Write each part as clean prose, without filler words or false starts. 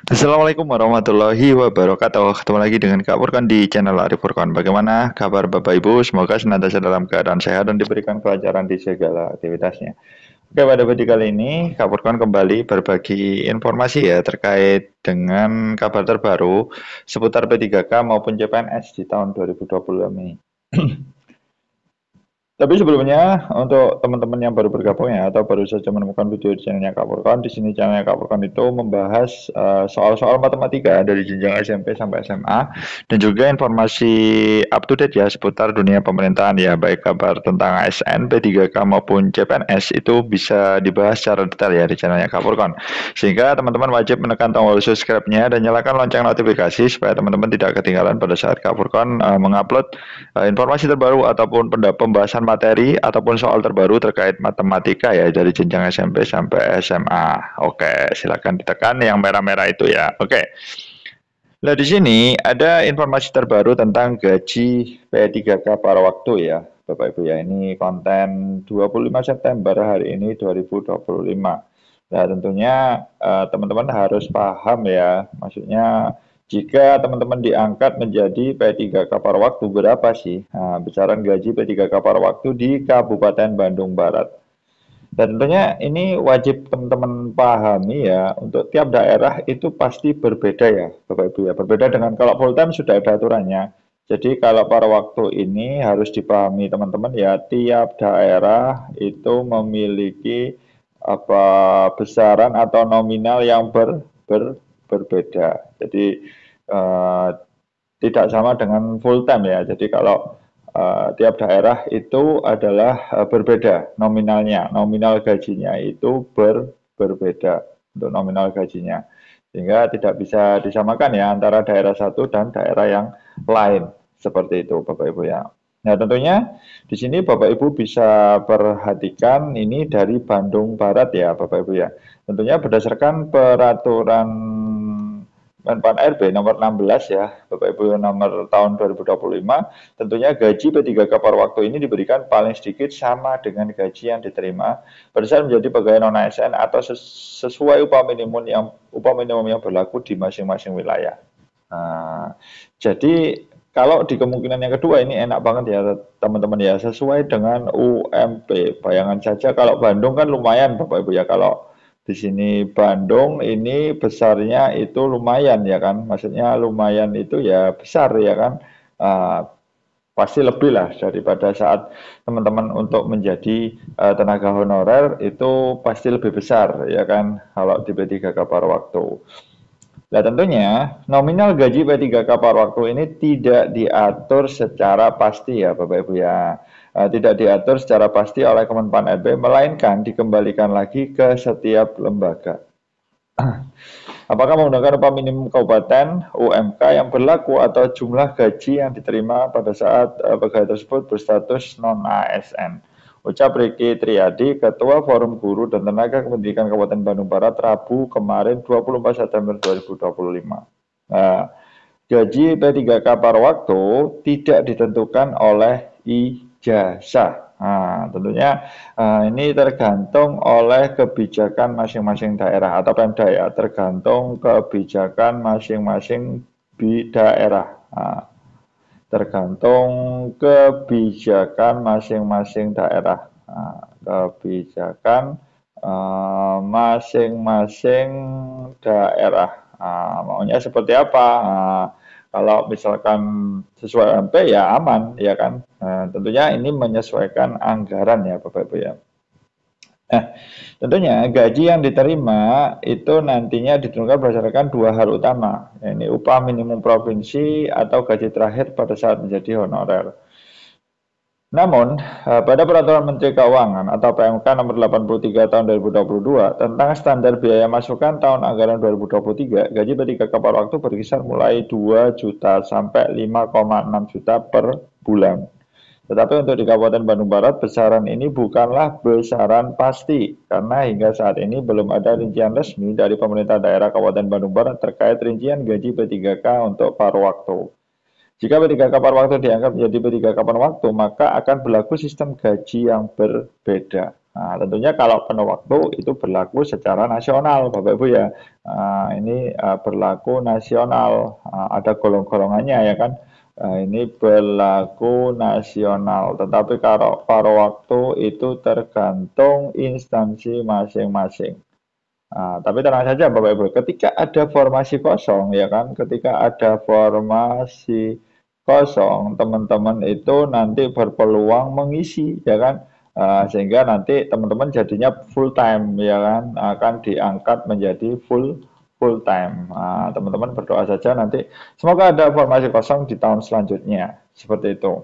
Assalamualaikum warahmatullahi wabarakatuh. Ketemu lagi dengan Kak Furkan di channel Arif Furkan. Bagaimana kabar Bapak Ibu? Semoga senantiasa dalam keadaan sehat dan diberikan kelancaran di segala aktivitasnya. Oke, pada video kali ini Kak Furkan kembali berbagi informasi ya terkait dengan kabar terbaru seputar P3K maupun CPNS di tahun 2026 ini. Tapi sebelumnya untuk teman-teman yang baru bergabung ya atau baru saja menemukan video di channelnya Kak Furkan, di sini channelnya Kak Furkan itu membahas soal-soal matematika dari jenjang SMP sampai SMA dan juga informasi up to date ya seputar dunia pemerintahan ya baik kabar tentang ASN, P3K maupun CPNS itu bisa dibahas secara detail ya di channelnya Kak Furkan. Sehingga teman-teman wajib menekan tombol subscribe-nya dan nyalakan lonceng notifikasi supaya teman-teman tidak ketinggalan pada saat Kak Furkan mengupload informasi terbaru ataupun pembahasan materi ataupun soal terbaru terkait matematika ya dari jenjang SMP sampai SMA. Oke, silakan ditekan yang merah-merah itu ya. Oke. Nah, di sini ada informasi terbaru tentang gaji P3K para waktu ya, Bapak Ibu ya. Ini konten 25 September hari ini 2025. Nah, tentunya teman-teman harus paham ya, maksudnya jika teman-teman diangkat menjadi P3K paruh waktu berapa sih besaran gaji P3K paruh waktu di Kabupaten Bandung Barat? Dan tentunya ini wajib teman-teman pahami ya, untuk tiap daerah itu pasti berbeda ya, Bapak Ibu ya. Berbeda dengan kalau full time sudah ada aturannya. Jadi kalau paruh waktu ini harus dipahami teman-teman ya, tiap daerah itu memiliki apa besaran atau nominal yang berbeda. Jadi eh, tidak sama dengan full time ya. Jadi kalau tiap daerah itu adalah berbeda nominalnya, nominal gajinya itu berbeda untuk nominal gajinya. Sehingga tidak bisa disamakan ya antara daerah satu dan daerah yang lain. Seperti itu Bapak Ibu ya. Nah, tentunya di sini Bapak Ibu bisa perhatikan ini dari Bandung Barat ya Bapak Ibu ya. Tentunya berdasarkan peraturan Menpan RB nomor 16 ya, Bapak Ibu nomor tahun 2025, tentunya gaji P3K per waktu ini diberikan paling sedikit sama dengan gaji yang diterima pada saat menjadi pegawai non ASN atau sesuai upah minimum yang berlaku di masing-masing wilayah. Nah, jadi kalau di kemungkinan yang kedua ini enak banget ya teman-teman ya, sesuai dengan UMP. Bayangan saja kalau Bandung kan lumayan Bapak Ibu ya, kalau di sini Bandung ini besarnya itu lumayan ya kan, maksudnya lumayan itu ya besar ya kan. Uh, Pasti lebih lah daripada saat teman-teman untuk menjadi tenaga honorer itu pasti lebih besar ya kan kalau di P3K paruh waktu. Nah tentunya nominal gaji P3K paruh waktu ini tidak diatur secara pasti ya Bapak Ibu ya. Tidak diatur secara pasti oleh Kemenpan RB, melainkan dikembalikan lagi ke setiap lembaga. Apakah menggunakan upah minimum kabupaten UMK yang berlaku atau jumlah gaji yang diterima pada saat pegawai tersebut berstatus non ASN. Ucap Riki Triadi, Ketua Forum Guru dan Tenaga Kependidikan Kabupaten Bandung Barat, Rabu kemarin 24 September 2025. Nah, gaji P3K paruh waktu tidak ditentukan oleh ijazah. Nah, tentunya ini tergantung oleh kebijakan masing-masing daerah atau Pemda ya, tergantung kebijakan masing-masing di daerah. Nah, tergantung kebijakan masing-masing daerah. Nah, kebijakan masing-masing daerah. Nah, maunya seperti apa? Nah, kalau misalkan sesuai MP ya aman, ya kan? Nah, tentunya ini menyesuaikan anggaran ya, Bapak Ibu ya. Nah, tentunya gaji yang diterima itu nantinya ditentukan berdasarkan dua hal utama, yakni upah minimum provinsi atau gaji terakhir pada saat menjadi honorer. Namun, pada Peraturan Menteri Keuangan atau PMK nomor 83 tahun 2022 tentang standar biaya masukan tahun anggaran 2023, gaji P3K paruh waktu berkisar mulai 2 juta sampai 5,6 juta per bulan. Tetapi untuk di Kabupaten Bandung Barat, besaran ini bukanlah besaran pasti, karena hingga saat ini belum ada rincian resmi dari pemerintah daerah Kabupaten Bandung Barat terkait rincian gaji P3K untuk paruh waktu. Jika P3K paruh waktu dianggap menjadi P3K paruh waktu, maka akan berlaku sistem gaji yang berbeda. Nah, tentunya kalau penuh waktu itu berlaku secara nasional, Bapak Ibu ya. Ini berlaku nasional, ada golongannya ya kan. Ini berlaku nasional, tetapi kalau paruh waktu itu tergantung instansi masing-masing. Tapi tenang saja Bapak Ibu, ketika ada formasi kosong ya kan, ketika ada formasi kosong, teman-teman itu nanti berpeluang mengisi ya kan. Sehingga nanti teman-teman jadinya full time ya kan, akan diangkat menjadi full time. Teman-teman berdoa saja nanti semoga ada formasi kosong di tahun selanjutnya, seperti itu.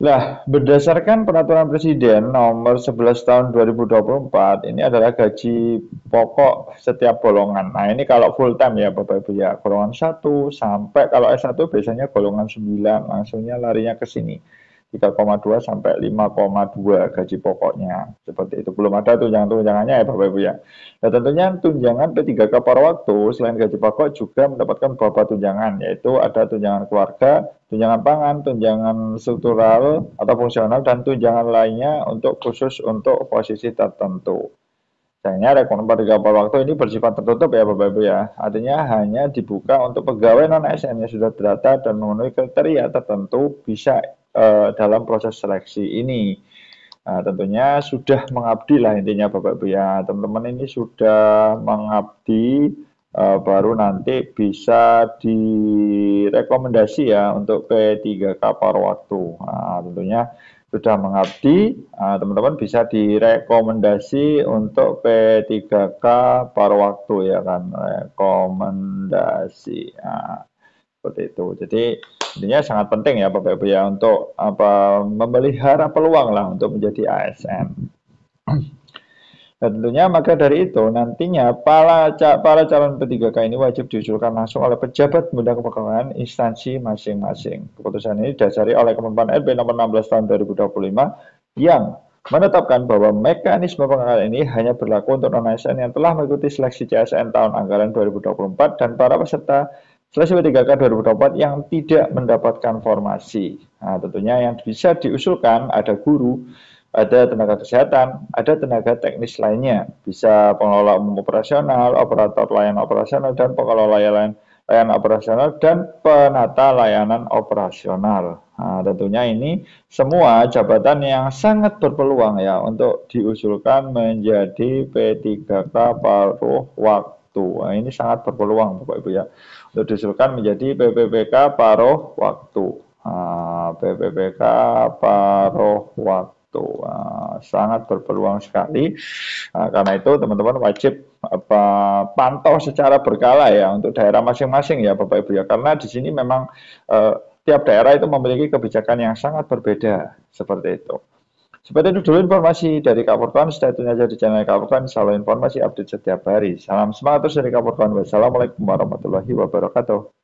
Nah, berdasarkan peraturan Presiden nomor 11 tahun 2024, ini adalah gaji pokok setiap golongan. Nah, ini kalau full time ya Bapak Ibu ya, golongan 1 sampai kalau S1 biasanya golongan 9, langsungnya larinya ke sini. 3,2 sampai 5,2 gaji pokoknya. Seperti itu. Belum ada tunjangan-tunjangannya ya Bapak Ibu ya. Nah, tentunya tunjangan P3K paruh waktu selain gaji pokok juga mendapatkan beberapa tunjangan, yaitu ada tunjangan keluarga, tunjangan pangan, tunjangan struktural atau fungsional, dan tunjangan lainnya untuk khusus untuk posisi tertentu. Sayangnya rekrutmen 3 paruh waktu ini bersifat tertutup ya Bapak Ibu ya. Artinya hanya dibuka untuk pegawai non ASN yang sudah terdata dan memenuhi kriteria tertentu bisa dalam proses seleksi ini. Nah, tentunya sudah mengabdi lah intinya Bapak Ibu ya. Teman-teman ini sudah mengabdi, baru nanti bisa direkomendasi ya untuk P3K paruh waktu. Nah, tentunya sudah mengabdi, teman-teman bisa direkomendasi untuk P3K paruh waktu ya kan, rekomendasi. Nah, seperti itu. Jadi intinya sangat penting ya Bapak Ibu ya untuk memelihara peluang lah untuk menjadi ASN. Dan tentunya maka dari itu nantinya para calon P3K ini wajib diusulkan langsung oleh pejabat bidang kepegawaian instansi masing-masing. Keputusan ini didasari oleh Kemenpan RB nomor 16 tahun 2025 yang menetapkan bahwa mekanisme pengangkatan ini hanya berlaku untuk non-ASN yang telah mengikuti seleksi CSN tahun anggaran 2024 dan para peserta seleksi P3K 2024 yang tidak mendapatkan formasi. Nah, tentunya yang bisa diusulkan ada guru, ada tenaga kesehatan, ada tenaga teknis lainnya, bisa pengelola umum operasional, operator layanan operasional, dan pengelola layanan operasional, dan penata layanan operasional. Nah, tentunya ini semua jabatan yang sangat berpeluang ya untuk diusulkan menjadi P3K paruh waktu. Nah, ini sangat berpeluang Bapak Ibu ya untuk diusulkan menjadi PPPK paruh waktu. PPPK paruh waktu. Sangat berpeluang sekali. Karena itu teman-teman wajib pantau secara berkala ya untuk daerah masing-masing ya Bapak Ibu ya. Karena di sini memang tiap daerah itu memiliki kebijakan yang sangat berbeda seperti itu. Seperti itu dulu informasi dari Kapurkan. Stay tune aja di channel Kapurkan. Selalu informasi update setiap hari. Salam semangat terus dari Kapurkan. Wassalamualaikum warahmatullahi wabarakatuh.